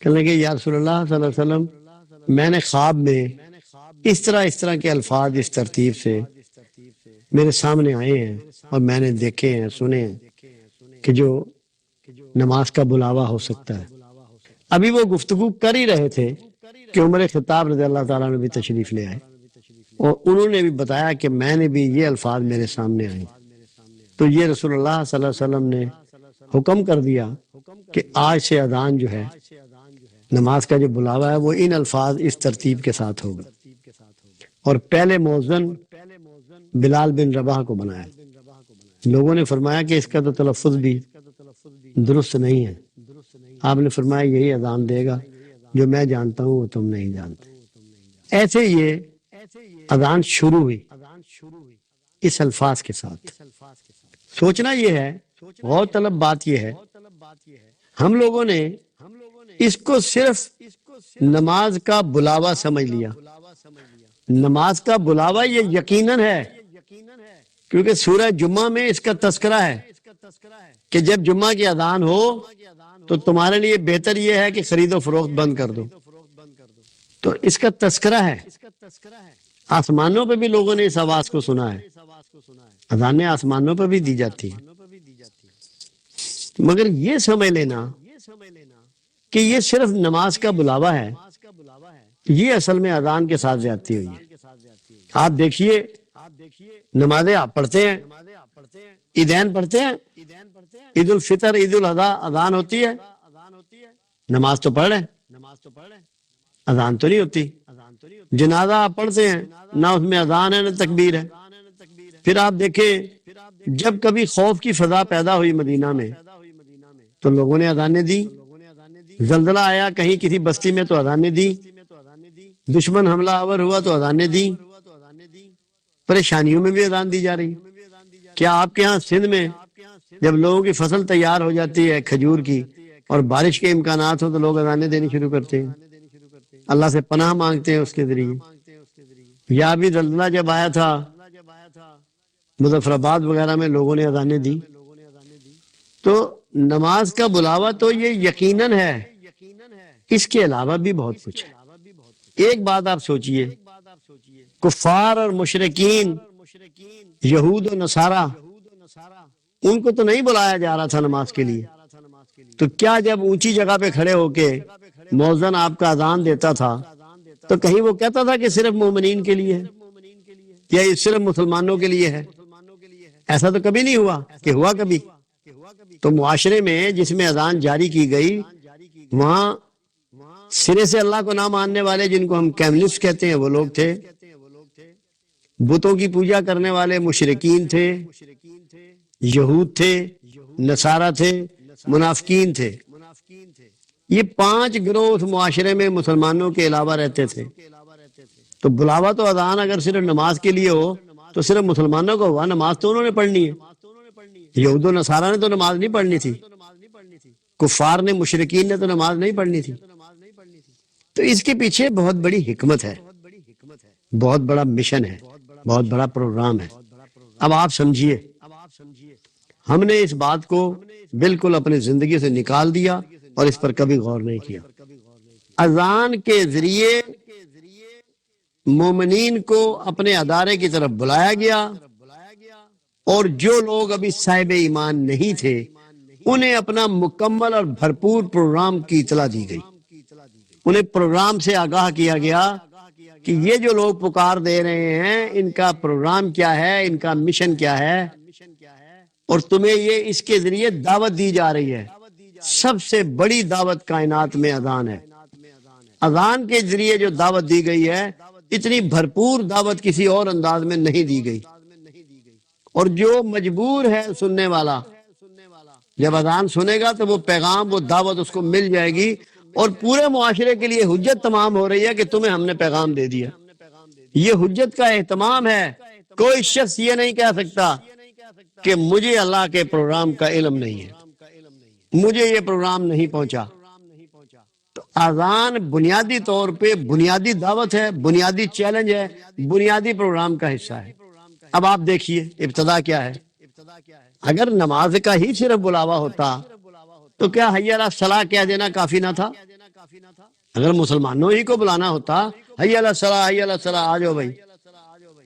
کہنے لگے یا رسول اللہ صلی اللہ علیہ وسلم، میں نے خواب میں اس طرح کے الفاظ اس ترتیب سے میرے سامنے آئے ہیں اور میں نے دیکھے ہیں، سنے ہیں کہ جو نماز کا بلاوا ہو سکتا ہے۔ ابھی وہ گفتگو کر ہی رہے تھے کہ عمر خطاب رضی اللہ تعالیٰ نے بھی تشریف لے آئے اور انہوں نے بھی بتایا کہ میں نے بھی یہ الفاظ میرے سامنے آئے، تو یہ رسول اللہ صلی اللہ علیہ وسلم نے حکم کر دیا کہ آج سے اذان جو ہے، نماز کا جو بلاوا ہے، وہ ان الفاظ اس ترتیب کے ساتھ ہوگا، اور پہلے مؤذن بلال بن رباح کو بنایا۔ لوگوں نے فرمایا کہ اس کا تو تلفظ بھی درست نہیں ہے۔ آپ نے فرمایا یہی اذان دے گا جو میں جانتا ہوں وہ تم نہیں جانتے۔ ایسے یہ اذان شروع ہوئی اس الفاظ کے ساتھ۔ سوچنا یہ ہے، غور طلب بات یہ ہے، ہم لوگوں نے اس کو صرف نماز کا بلاوا سمجھ لیا۔ نماز کا بلاوا یہ یقیناً ہے، کیونکہ سورہ جمعہ میں اس کا تذکرہ ہے کہ جب جمعہ کی اذان ہو تو تمہارے لیے بہتر یہ ہے کہ خرید و فروخت بند کر دو، تو اس کا تذکرہ ہے۔ آسمانوں پہ بھی لوگوں نے اس آواز کو سنا ہے، اذانیں آسمانوں پہ بھی دی جاتی ہیں، مگر یہ سمجھ لینا کہ یہ صرف نماز کا بلاوا ہے، یہ اصل میں اذان کے ساتھ زیادتی ہوئی ہے۔ آپ دیکھیے نمازیں آپ پڑھتے ہیں، عیدین پڑھتے ہیں، عید الفطر، عید الاضحیٰ، اذان ہوتی ہے، نماز تو پڑھ رہے ہیں، اذان تو نہیں ہوتی۔ جنازہ آپ پڑھتے ہیں، نہ اس میں اذان ہے نہ تکبیر ہے۔ پھر آپ دیکھیں جب کبھی خوف کی فضا پیدا ہوئی مدینہ میں تو لوگوں نے اذانیں دی، زلزلہ آیا کہیں کسی بستی میں تو اذانیں دی، دشمن حملہ آور ہوا تو اذانیں دی، پریشانیوں میں بھی اذان دی جا رہی۔ کیا آپ کے ہاں سندھ میں جب لوگوں کی فصل تیار ہو جاتی ہے کھجور کی اور بارش کے امکانات ہو تو لوگ اذانیں دینی شروع کرتے ہیں، اللہ سے پناہ مانگتے ہیں اس کے ذریعے؟ یا بھی زلزلہ جب آیا تھا مظفر آباد وغیرہ میں لوگوں نے اذانیں دی۔ تو نماز کا بلاوا تو یہ یقیناً ہے، اس کے علاوہ بھی بہت کچھ ہے۔ ایک بات آپ سوچئے، کفار اور مشرکین، یہود و نصارہ، ان کو تو نہیں بلایا جا رہا تھا نماز کے لیے، تو کیا جب اونچی جگہ پہ کھڑے ہو کے مؤذن آپ کا اذان دیتا تھا تو کہیں وہ کہتا تھا کہ صرف مومنین کے لیے ہے یا یہ صرف مسلمانوں کے لیے ہے؟ ایسا تو کبھی نہیں ہوا کہ ہوا کبھی؟ تو معاشرے میں جس میں اذان جاری کی گئی وہاں سرے سے اللہ کو نہ ماننے والے، جن کو ہم کیملسٹ کہتے ہیں، وہ لوگ تھے، بتوں کی پوجا کرنے والے مشرکین تھے، یہود تھے، نصارہ تھے، منافقین تھے۔ یہ 5 گروہ اس معاشرے میں مسلمانوں کے علاوہ رہتے تھے۔ تو بلاوا تو اذان اگر صرف نماز کے لیے ہو تو صرف مسلمانوں کو ہوا، نماز تو انہوں نے پڑھنی ہے۔ یہود و نصارہ نے تو نماز نہیں پڑھنی تھی، کفار نے، مشرکین نے تو نماز نہیں پڑھنی تھی۔ تو اس کے پیچھے بہت بڑی حکمت ہے، بہت بڑا مشن ہے، بہت بڑا پروگرام ہے۔ اب آپ سمجھیے، ہم نے اس بات کو بالکل اپنی زندگی سے نکال دیا اور اس پر کبھی غور نہیں کیا۔ اذان کے ذریعے مومنین کو اپنے ادارے کی طرف بلایا گیا، اور جو لوگ ابھی صاحب ایمان نہیں تھے انہیں اپنا مکمل اور بھرپور پروگرام کی اطلاع دی گئی۔ انہیں پروگرام سے آگاہ کیا گیا کہ یہ جو لوگ پکار دے رہے ہیں ان کا پروگرام کیا ہے، ان کا مشن کیا ہے، اور تمہیں یہ اس کے ذریعے دعوت دی جا رہی ہے۔ سب سے بڑی دعوت کائنات میں اذان ہے۔ اذان کے ذریعے جو دعوت دی گئی ہے، اتنی بھرپور دعوت کسی اور انداز میں نہیں دی گئی۔ اور جو مجبور ہے سننے والا، جب اذان سنے گا تو وہ پیغام، وہ دعوت اس کو مل جائے گی، اور پورے معاشرے کے لیے حجت تمام ہو رہی ہے کہ تمہیں ہم نے پیغام دے دیا۔ یہ حجت کا اہتمام ہے۔ کوئی شخص یہ نہیں کہہ سکتا کہ مجھے اللہ کے پروگرام کا علم نہیں ہے، مجھے یہ پروگرام نہیں پہنچا۔ تو اذان بنیادی طور پہ بنیادی دعوت ہے، بنیادی چیلنج ہے، بنیادی پروگرام کا حصہ ہے۔ اب آپ دیکھیے ابتدا کیا ہے۔ اگر نماز کا ہی صرف بلاوا ہوتا تو کیا حی علی الصلاۃ کہہ دینا کافی نہ تھا؟ اگر مسلمانوں ہی کو بلانا ہوتا حی علی الصلاۃ حی علی الصلاۃ آ جاؤ بھائی،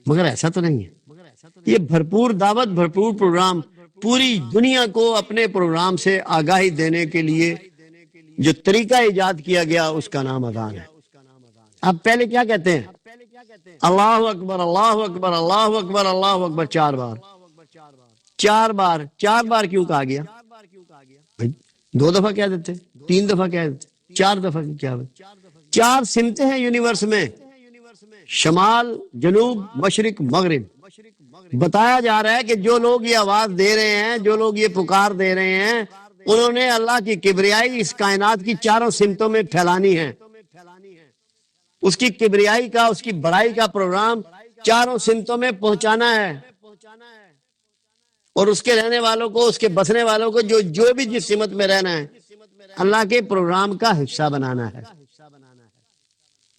مگر ایسا تو نہیں ہے۔ یہ بھرپور دعوت، بھرپور پروگرام، پوری دنیا کو اپنے پروگرام سے آگاہی دینے کے لیے جو طریقہ ایجاد کیا گیا اس کا نام اذان ہے۔ اب پہلے کیا کہتے ہیں؟ اللہ اکبر اللہ اکبر اللہ اکبر اللہ اکبر، 4 بار، 4 بار، 4 بار کیوں کہا گیا بھائی؟ 2 دفعہ کہہ دیتے، 3 دفعہ کہہ دیتے، 4 دفعہ کیا بھائی؟ 4 سمتیں ہیں یونیورس میں، شمال، جنوب، مشرق، مغرب۔ بتایا جا رہا ہے کہ جو لوگ یہ آواز دے رہے ہیں، جو لوگ یہ پکار دے رہے ہیں، انہوں نے اللہ کی کبریائی اس کائنات کی 4 سمتوں میں پھیلانی ہے۔ اس کی کبریائی کا، اس کی بڑائی کا پروگرام 4 سمتوں میں پہنچانا ہے، اور اس کے رہنے والوں کو، اس کے بسنے والوں کو، جو بھی جس سمت میں رہنا ہے، اللہ کے پروگرام کا حصہ بنانا ہے۔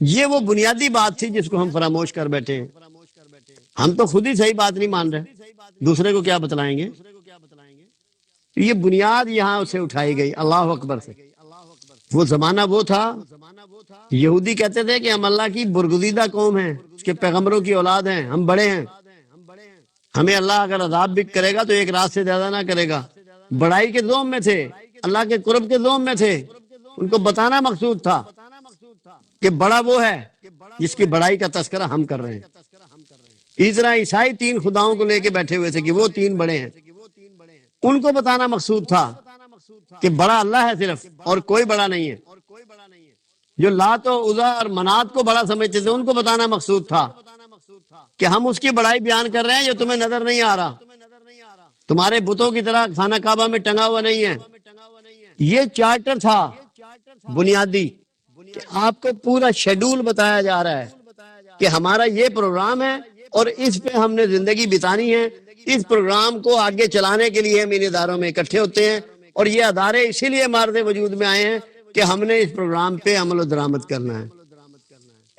یہ وہ بنیادی بات تھی جس کو ہم فراموش کر بیٹھے ہیں۔ ہم تو خود ہی صحیح بات نہیں مان رہے، دوسرے کو کیا بتلائیں گے؟ یہ بنیاد یہاں سے اٹھائی گئی اللہ اکبر سے۔ وہ زمانہ وہ تھا، یہودی کہتے تھے کہ ہم اللہ کی برگزیدہ قوم ہیں، اس کے پیغمبروں کی اولاد ہیں، ہم بڑے ہیں، ہمیں اللہ اگر عذاب بھی کرے گا تو ایک رات سے زیادہ نہ کرے گا۔ بڑائی کے ذوم میں تھے، اللہ کے قرب کے ذوم میں تھے۔ ان کو بتانا مقصود تھا کہ بڑا وہ ہے جس کی بڑائی کا تذکرہ ہم کر رہے ہیں۔ اس طرح عیسائی 3 خداؤں کو لے کے بیٹھے ہوئے تھے کہ وہ 3 بڑے ہیں، ان کو بتانا مقصود تھا کہ بڑا اللہ ہے صرف، اور کوئی بڑا نہیں ہے۔ جو لات و عزا اور منات کو بڑا سمجھتے تھے، ان کو بتانا مقصود تھا کہ ہم اس کی بڑائی بیان کر رہے ہیں جو تمہیں نظر نہیں آ رہا، تمہارے بتوں کی طرح خانہ کعبہ میں ٹنگا ہوا نہیں ہے۔ یہ چارٹر تھا بنیادی، کہ آپ کو پورا شیڈول بتایا جا رہا ہے کہ ہمارا یہ پروگرام ہے اور اس پہ ہم نے زندگی بتانی ہے۔ اس پروگرام کو آگے چلانے کے لیے ہم ان اداروں میں اکٹھے ہوتے ہیں، اور یہ ادارے اسی لیے مارد وجود میں آئے ہیں کہ ہم نے اس پروگرام پہ عمل و درآمد کرنا ہے۔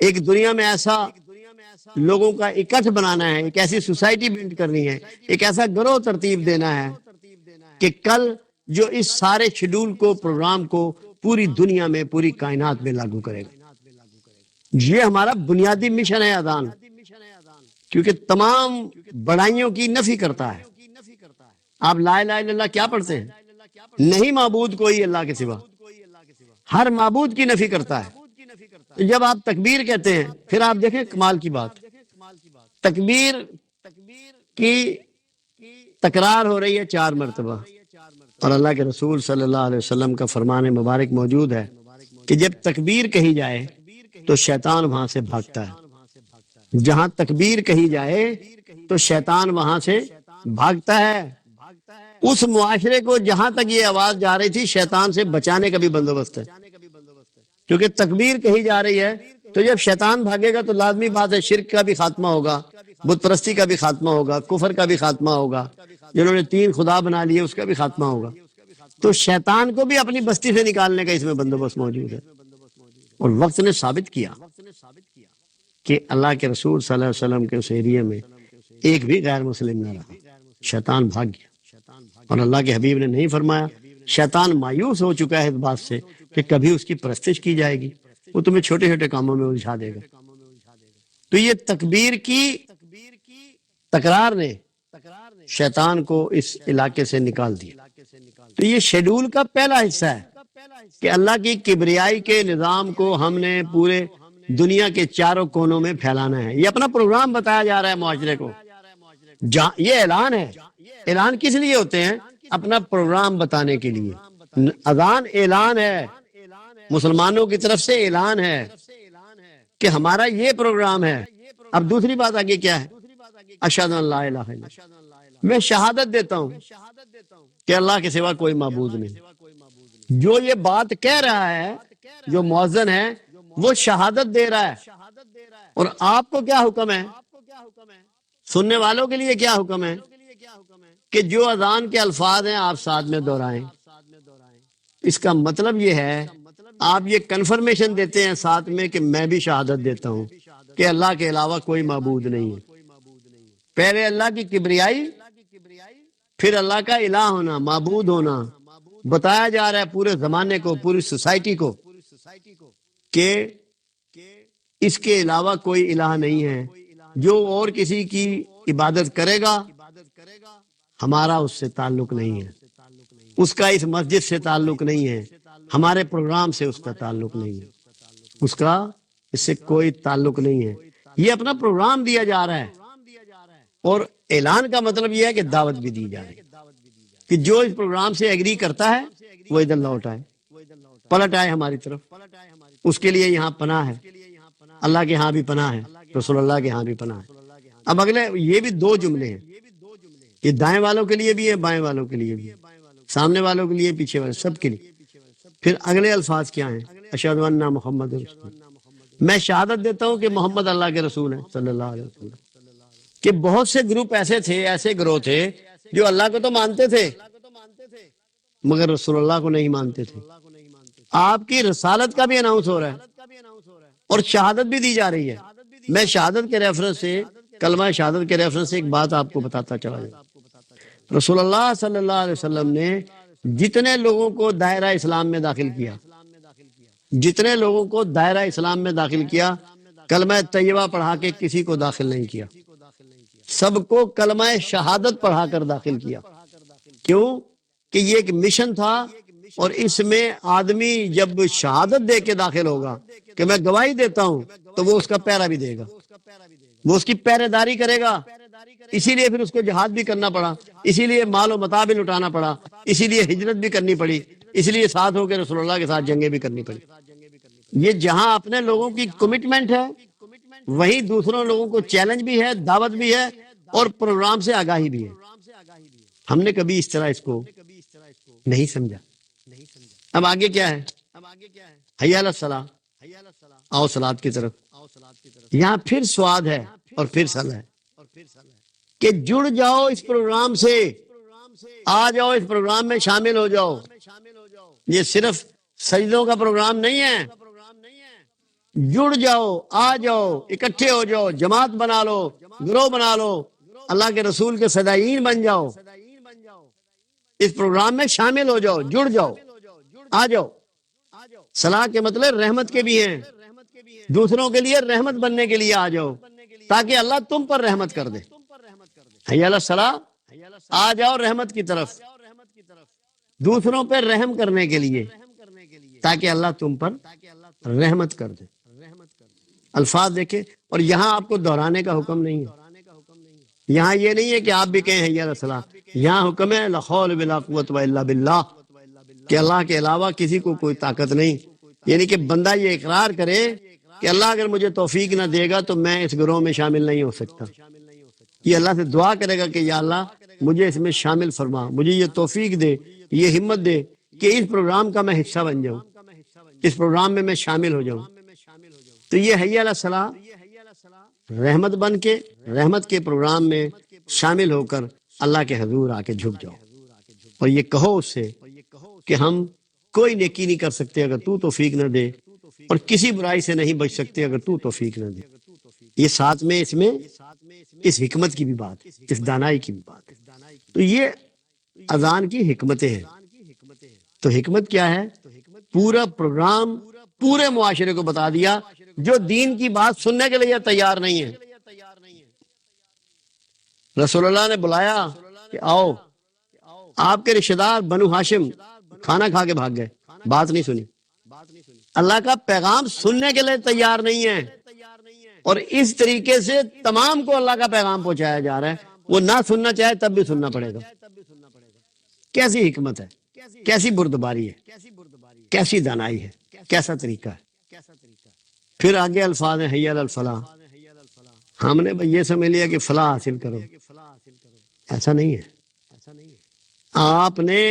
ایک دنیا میں ایسا لوگوں کا اکٹھ بنانا ہے، ایک ایسی سوسائٹی بلڈ کرنی ہے، ایک ایسا گروہ ترتیب دینا ہے کہ کل جو اس سارے شیڈول کو، پروگرام کو پوری دنیا میں، پوری کائنات میں لاگو کرے گا۔ یہ ہمارا بنیادی مشن ہے اذان، کیونکہ تمام بڑائیوں کی نفی کرتا ہے۔ آپ لا الہ الا اللہ کیا پڑھتے ہیں؟ نہیں معبود کوئی اللہ کے سوا، ہر معبود کی نفی کرتا ہے۔ تو جب آپ تکبیر کہتے ہیں، پھر آپ دیکھیں کمال کی بات، تکبیر کی تکرار ہو رہی ہے 4 مرتبہ، اور اللہ کے رسول صلی اللہ علیہ وسلم کا فرمان مبارک موجود ہے کہ جب تکبیر کہی جائے تو شیطان وہاں سے بھاگتا ہے۔ جہاں تکبیر کہی جائے تو شیطان وہاں سے بھاگتا ہے۔ اس معاشرے کو جہاں تک یہ آواز جا رہی تھی، شیطان سے بچانے کا بھی بندوبست ہے، کیونکہ تکبیر کہی جا رہی ہے تو جب شیطان بھاگے گا تو لازمی بات ہے شرک کا بھی خاتمہ ہوگا، بت پرستی کا بھی خاتمہ ہوگا، کفر کا بھی خاتمہ ہوگا، جنہوں نے 3 خدا بنا لیے اس کا بھی خاتمہ ہوگا۔ تو شیطان کو بھی اپنی بستی سے نکالنے کا اس میں بندوبست موجود ہے۔ اور وقت نے ثابت کیا کہ اللہ کے رسول صلی اللہ علیہ وسلم کے اس ایریے میں ایک بھی غیر مسلم نہ رہا، شیطان بھاگ گیا۔ اور اللہ کے حبیب نے نہیں فرمایا، شیطان مایوس ہو چکا ہے اس بات سے کہ کبھی اس کی پرستش کی جائے گی، وہ تمہیں چھوٹے چھوٹے کاموں میں الجھا دے گا۔ تو یہ تکبیر کی تکرار نے شیطان کو اس علاقے سے نکال دیا۔ تو یہ شیڈول کا پہلا حصہ ہے کہ اللہ کی کبریائی کے نظام کو ہم نے پورے دنیا کے 4 کونوں میں پھیلانا ہے۔ یہ اپنا پروگرام بتایا جا رہا ہے معاشرے کو۔ یہ اعلان ہے۔ اعلان کس لیے ہوتے ہیں؟ اپنا پروگرام بتانے کے لیے۔ اذان اعلان ہے، مسلمانوں کی طرف سے اعلان ہے کہ ہمارا یہ پروگرام ہے۔ اب دوسری بات آگے کیا ہے؟ اشہد ان لا الہ الا اللہ، میں شہادت دیتا ہوں کہ اللہ کے سوا کوئی معبود نہیں۔ جو یہ بات کہہ رہا ہے، جو مؤذن ہے، وہ شہادت دے رہا ہے۔ اور آپ کو کیا حکم ہے؟ سننے والوں کے لیے کیا حکم ہے؟ کہ جو اذان کے الفاظ ہیں آپ ساتھ میں دہرائیں۔ اس کا مطلب یہ ہے، آپ یہ کنفرمیشن دیتے ہیں ساتھ میں کہ میں بھی شہادت دیتا ہوں کہ اللہ کے علاوہ کوئی معبود نہیں ہے۔ پہلے اللہ کی کبریائی، پھر اللہ کا الہ ہونا، معبود ہونا بتایا جا رہا ہے پورے زمانے کو، پوری سوسائٹی کو کہ اس کے علاوہ کوئی الہ نہیں ہے، جو اور کسی کی عبادت کرے گا ہمارا اس سے تعلق نہیں ہے، اس کا اس مسجد سے تعلق نہیں ہے، ہمارے پروگرام سے اس کا تعلق نہیں ہے، اس کا اس سے کوئی تعلق نہیں ہے۔ یہ اپنا پروگرام دیا جا رہا ہے، اور اعلان کا مطلب یہ ہے کہ دعوت بھی دی جا رہی ہے کہ جو اس پروگرام سے ایگری کرتا ہے وہ ادھر لوٹ آئے، پلٹ آئے ہماری طرف۔ اس کے لیے یہاں پناہ ہے، اللہ کے ہاں بھی پناہ ہے، رسول اللہ کے ہاں بھی پناہ ہے۔ اب اگلے یہ بھی دو جملے ہیں، یہ دائیں والوں کے لیے بھی ہے، بائیں والوں کے لیے بھی ہے، سامنے والوں کے لیے، پیچھے والے، سب کے لیے۔ پھر اگلے الفاظ کیا ہیں؟ اشہد ان محمد رسول اللہ، میں شہادت دیتا ہوں کہ محمد اللہ کے رسول ہیں صلی اللہ علیہ وسلم۔ کہ بہت سے گروپ ایسے تھے، ایسے گروہ تھے جو اللہ کو تو مانتے تھے مگر رسول اللہ کو نہیں مانتے تھے۔ آپ کی رسالت کا بھی اناؤنس ہو رہا ہے اور شہادت بھی دی جا رہی ہے۔ میں شہادت کے ریفرنس سے، کلمہ شہادت کے ریفرنس سے ایک بات آپ کو بتاتا چلا جاؤں۔ رسول اللہ صلی اللہ علیہ وسلم نے جتنے لوگوں کو دائرہ اسلام میں داخل کیا، جتنے لوگوں کو دائرہ اسلام میں داخل کیا، کلمہ طیبہ پڑھا کے کسی کو داخل نہیں کیا، سب کو کلمہ شہادت پڑھا کر داخل کیا۔ کیوں؟ کہ یہ ایک مشن تھا، اور اس میں آدمی جب شہادت دے کے داخل ہوگا کہ میں گواہی دیتا ہوں، تو وہ اس کا پیرا بھی دے گا، وہ اس کی پہرے داری کرے گا۔ اسی لیے پھر اس کو جہاد بھی کرنا پڑا، اسی لیے مال و متاع بھی لٹانا پڑا، اسی لیے ہجرت بھی کرنی پڑی، اس لیے ساتھ ہو کے رسول اللہ کے ساتھ جنگیں بھی کرنی پڑی۔ یہ جہاں اپنے لوگوں کی کمٹمنٹ ہے، وہیں دوسروں لوگوں کو چیلنج بھی ہے، دعوت بھی ہے، اور پروگرام سے آگاہی بھی ہے۔ ہم نے کبھی اس طرح اس کو نہیں سمجھا۔ اب آگے کیا ہے؟ حی علی الصلاۃ، آؤ صلاۃ کی طرف۔ یہاں پھر سواد ہے اور پھر سل ہے کہ جڑ جاؤ اس پروگرام سے، آ جاؤ اس پروگرام میں شامل ہو جاؤ۔ یہ صرف سجدوں کا پروگرام نہیں ہے، جڑ جاؤ، آ جاؤ، اکٹھے ہو جاؤ، جماعت بنا لو، گروہ بنا لو، اللہ کے رسول کے صدائین بن جاؤ، اس پروگرام میں شامل ہو جاؤ، جڑ جاؤ، آ جاؤ۔ صلاح کے مطلب رحمت کے بھی ہیں، دوسروں کے لیے رحمت بننے کے لیے آ جاؤ، تاکہ اللہ تم پر رحمت کر دے۔ حی علی الصلاۃ، آ جاؤ رحمت کی طرف، دوسروں پر رحم کرنے کے لیے، تاکہ اللہ تم پر رحمت کر دے۔ الفاظ دیکھیں، اور یہاں آپ کو دہرانے کا حکم نہیں ہے، یہاں یہ نہیں ہے کہ آپ بھی کہیں حی علی الصلاۃ، یہاں حکم ہے لا حول ولا قوت الا باللہ، کہ اللہ کے علاوہ کسی کو کوئی طاقت نہیں۔ یعنی کہ بندہ یہ اقرار کرے کہ اللہ اگر مجھے توفیق نہ دے گا تو میں اس گروہ میں شامل نہیں ہو سکتا۔ یہ اللہ سے دعا کرے گا کہ یا اللہ مجھے اس میں شامل فرما، مجھے یہ توفیق دے، یہ ہمت دے کہ اس پروگرام کا میں حصہ بن جاؤں، اس پروگرام میں شامل ہو جاؤں۔ تو یہ حی علی الصلاۃ رحمت بن کے، رحمت کے پروگرام میں شامل ہو کر اللہ کے حضور آ کے جھک جاؤ، اور یہ کہو اس سے کہ ہم کوئی نیکی نہیں کر سکتے اگر تو توفیق نہ دے، اور کسی برائی سے نہیں بچ سکتے اگر تو توفیق نہ دے۔ یہ ساتھ میں اس میں اس حکمت کی بھی بات ہے، اس دانائی کی بھی بات ہے۔ تو یہ اذان کی حکمتیں ہیں۔ تو حکمت کیا ہے؟ پورا پروگرام پورے معاشرے کو بتا دیا جو دین کی بات سننے کے لیے تیار نہیں ہے۔ رسول اللہ نے بلایا کہ آؤ، آپ کے رشتہ دار بنو ہاشم کھانا کھا کے بھاگ گئے، بات نہیں سنی۔ اللہ کا پیغام سننے کے لیے تیار نہیں ہے، اور اس طریقے سے تمام کو اللہ کا پیغام پہنچایا جا رہا ہے، وہ نہ سننا چاہے تب بھی سننا پڑے گا۔ کیسی حکمت ہے، کیسی بردباری ہے، کیسی دانائی ہے، کیسا طریقہ ہے۔ پھر آگے الفاظ ہیں حی علی الفلاح۔ ہم نے یہ سمجھ لیا کہ فلاح حاصل کرو، ایسا نہیں ہے۔ آپ نے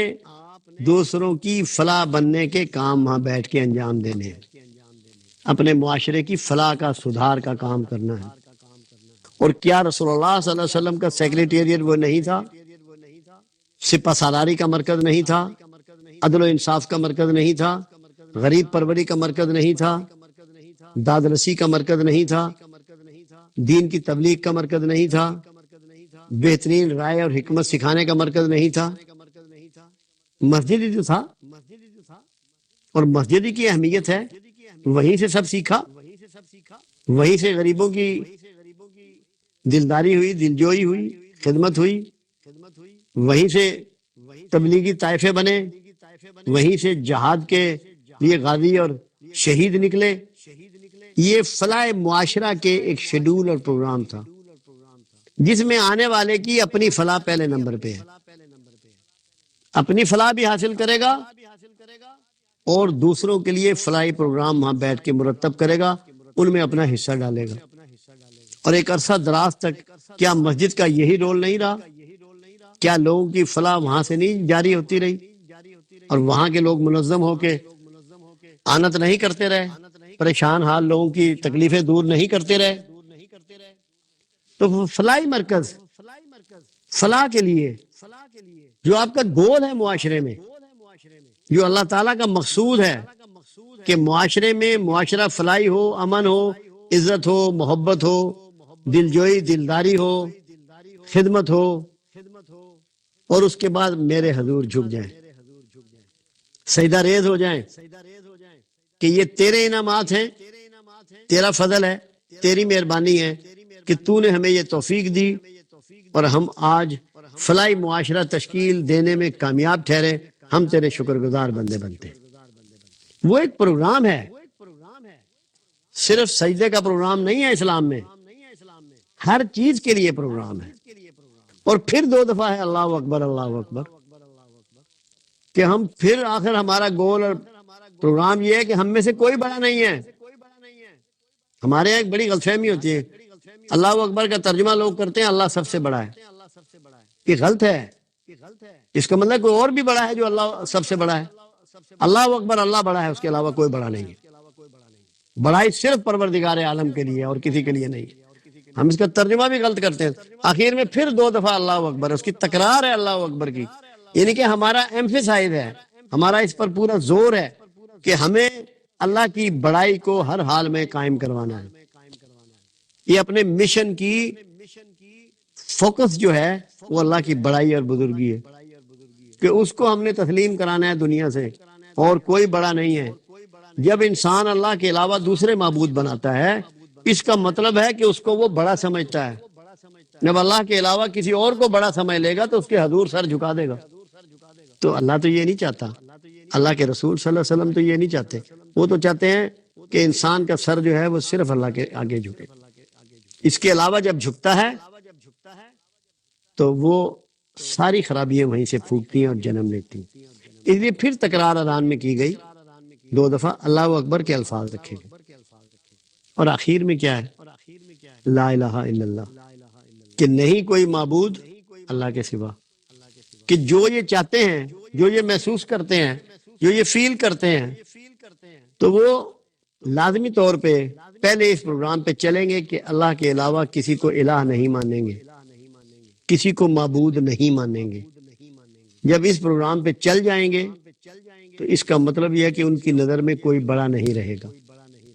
دوسروں کی فلاح بننے کے کام وہاں بیٹھ کے انجام دینے ہیں، اپنے معاشرے کی فلاح کا، سدھار کا کام کرنا ہے۔ اور کیا رسول اللہ صلی اللہ علیہ وسلم کا سیکریٹریٹ وہ نہیں تھا؟ سپہ سالاری کا مرکز نہیں تھا؟ عدل و انصاف کا مرکز نہیں تھا؟ غریب پروری کا مرکز نہیں تھا؟ داد رسی کا مرکز نہیں تھا؟ دین کی تبلیغ کا مرکز نہیں تھا؟ بہترین رائے اور حکمت سکھانے کا مرکز نہیں تھا؟ مسجد ہی تو تھا، اور مسجد کی اہمیت ہے وہیں سے سب سیکھا، وہیں سے غریبوں کی دلداری ہوئی، دلجوئی ہوئی، خدمت ہوئی، وہیں سے تبلیغی طائفے بنے، وہیں سے جہاد کے لیے غازی اور شہید نکلے۔ یہ فلاح معاشرہ کے ایک شیڈول اور پروگرام تھا جس میں آنے والے کی اپنی فلاح پہلے نمبر پہ ہے، اپنی فلاح بھی حاصل کرے گا اور دوسروں کے لیے فلاحی پروگرام وہاں بیٹھ کے مرتب کرے گا، ان میں اپنا حصہ ڈالے گا۔ اور ایک عرصہ دراز تک کیا مسجد کا یہی رول نہیں رہا؟ کیا لوگوں کی فلاح وہاں سے نہیں جاری ہوتی رہی اور وہاں کے لوگ منظم ہو کے آنت نہیں کرتے رہے، پریشان حال لوگوں کی تکلیفیں دور نہیں کرتے رہے؟ تو فلاحی مرکز، فلاح کے لیے جو آپ کا گول ہے معاشرے میں، جو اللہ تعالیٰ کا مقصود ہے کہ معاشرے میں معاشرہ فلاحی ہو، امن ہو، عزت ہو، محبت ہو، دلجوئی، دلداری ہو، خدمت ہو، اور اس کے بعد میرے حضور جھک جائیں، سجدہ ریز ہو جائیں کہ یہ تیرے انعامات ہیں، تیرا فضل ہے، تیری مہربانی ہے کہ تو نے ہمیں یہ توفیق دی اور ہم آج فلاحی معاشرہ تشکیل دینے میں کامیاب ٹھہرے، ہم تیرے شکر گزار بندے بنتے۔ وہ ایک پروگرام ہے، صرف سجدے کا پروگرام نہیں ہے اسلام میں، ہر چیز کے لیے پروگرام ہے۔ اور پھر 2 دفعہ ہے اللہ اکبر، اللہ اکبر، کہ ہم پھر آخر ہمارا گول اور پروگرام یہ ہے کہ ہم میں سے کوئی بڑا نہیں ہے۔ ہمارے یہاں ایک بڑی غلط فہمی ہوتی ہے، اللہ اکبر کا ترجمہ لوگ کرتے ہیں اللہ سب سے بڑا ہے، یہ غلط ہے۔ اس کا مطلب کوئی اور بھی بڑا ہے جو اللہ سب سے بڑا ہے۔ اللہ اکبر اللہ بڑا ہے، اس کے علاوہ کوئی بڑا نہیں ہے۔ بڑائی صرف پروردگار عالم کے لیے اور کسی کے لیے نہیں۔ ہم اس کا ترجمہ بھی غلط کرتے ہیں، آخر میں پھر 2 دفعہ اللہ اکبر، اس کی تکرار ہے اللہ اکبر کی، یعنی کہ ہمارا ایمفیسائز ہے، ہمارا اس پر پورا زور ہے کہ ہمیں اللہ کی بڑائی کو ہر حال میں قائم کروانا ہے۔ یہ اپنے مشن کی فوکس جو ہے وہ اللہ کی بڑائی اور بزرگی ہے کہ اس کو ہم نے تسلیم کرانا ہے دنیا سے، اور کوئی بڑا نہیں ہے۔ جب انسان اللہ کے علاوہ دوسرے معبود بناتا ہے، اس کا مطلب ہے کہ اس کو وہ بڑا سمجھتا ہے۔ جب اللہ کے علاوہ کسی اور کو بڑا سمجھ لے گا تو اس کے حضور سر جھکا دے گا۔ تو اللہ تو یہ نہیں چاہتا، اللہ کے رسول صلی اللہ علیہ وسلم تو یہ نہیں چاہتے، وہ تو چاہتے ہیں کہ انسان کا سر جو ہے وہ صرف اللہ کے آگے جھکے، اس کے علاوہ جب جھکتا ہے تو وہ ساری خرابیاں وہیں سے پھوٹتی ہیں اور جنم لیتی ہیں۔ اس لیے پھر تکرار اذان میں کی گئی، 2 دفعہ اللہ اکبر کے الفاظ رکھے گئے، اور آخر میں کیا ہے؟ لا الہ الا اللہ، کہ نہیں کوئی معبود اللہ کے سوا، کہ جو یہ چاہتے ہیں، جو یہ محسوس کرتے ہیں، جو یہ فیل کرتے ہیں، تو وہ لازمی طور پہ پہلے اس پروگرام پہ چلیں گے کہ اللہ کے علاوہ کسی کو الہ نہیں مانیں گے، کسی کو معبود نہیں مانیں گے۔ جب اس پروگرام پہ چل جائیں گے تو اس کا مطلب یہ ہے کہ ان کی نظر میں کوئی بڑا نہیں رہے گا۔